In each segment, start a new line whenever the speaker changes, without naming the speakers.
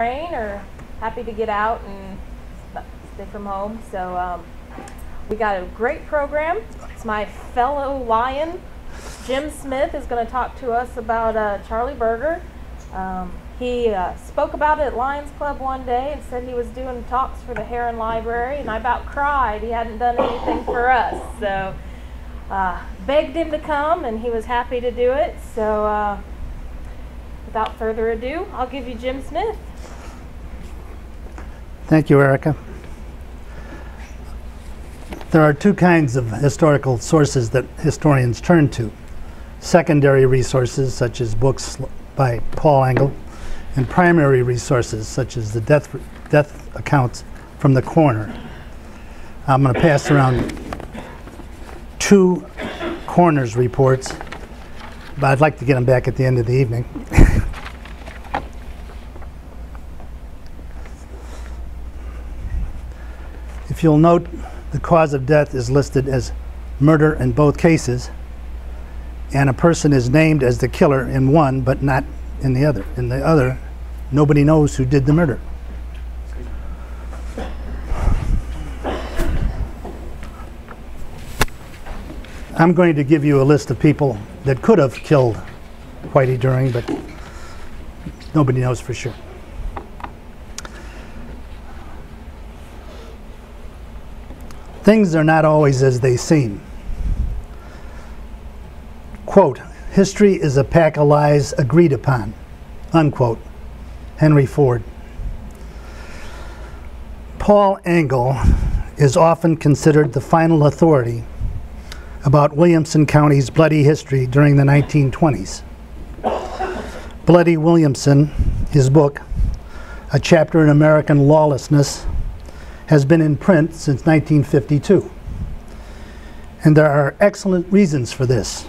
rain are happy to get out and stay from home. So we got a great program. It's my fellow Lion, Jim Smith, is going to talk to us about Charlie Birger. He spoke about it at Lions Club one day and said he was doing talks for the Heron Library, and I about cried. He hadn't done anything for us. So begged him to come, and he was happy to do it. So without further ado, I'll give you Jim Smith.
Thank you, Erica. There are two kinds of historical sources that historians turn to: secondary resources, such as books by Paul Engel, and primary resources, such as the death accounts from the coroner. I'm going to pass around two coroner's reports, but I'd like to get them back at the end of the evening. If you'll note, the cause of death is listed as murder in both cases, and a person is named as the killer in one but not in the other. In the other, nobody knows who did the murder. I'm going to give you a list of people that could have killed Whitey During, but nobody knows for sure. Things are not always as they seem. Quote, history is a pack of lies agreed upon, unquote. Henry Ford. Paul Engel is often considered the final authority about Williamson County's bloody history during the 1920s. Bloody Williamson, his book, A Chapter in American Lawlessness, has been in print since 1952. And there are excellent reasons for this.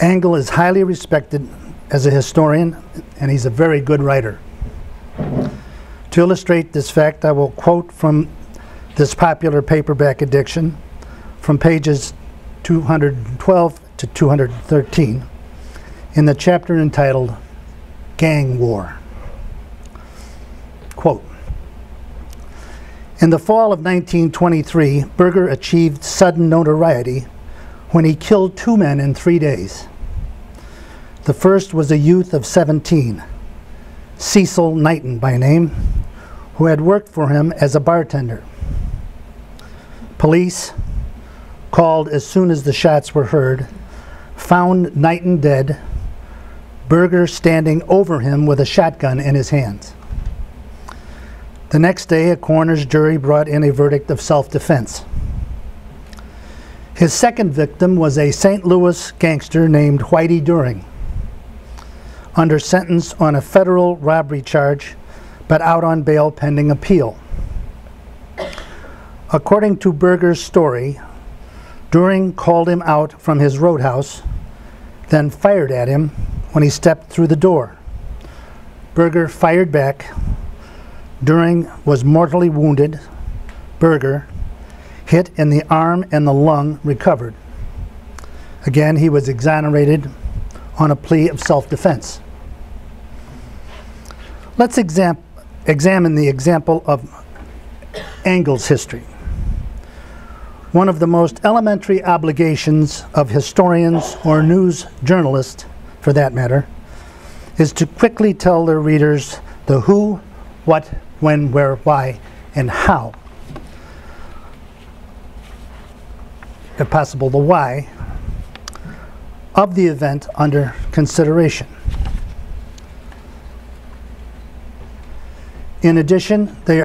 Engel is highly respected as a historian, and he's a very good writer. To illustrate this fact, I will quote from this popular paperback edition from pages 212 to 213 in the chapter entitled Gang War. Quote, in the fall of 1923, Birger achieved sudden notoriety when he killed two men in 3 days. The first was a youth of 17, Cecil Knighton by name, who had worked for him as a bartender. Police, called as soon as the shots were heard, found Knighton dead, Birger standing over him with a shotgun in his hands. The next day, a coroner's jury brought in a verdict of self-defense. His second victim was a St. Louis gangster named Whitey During, under sentence on a federal robbery charge, but out on bail pending appeal. According to Birger's story, During called him out from his roadhouse, then fired at him when he stepped through the door. Birger fired back. During was mortally wounded. Birger, hit in the arm and the lung, recovered. Again, he was exonerated on a plea of self-defense. Let's examine the example of Engel's history. One of the most elementary obligations of historians or news journalists, for that matter, is to quickly tell their readers the who, what, when, where, why, and how. If possible, the why of the event under consideration. In addition, they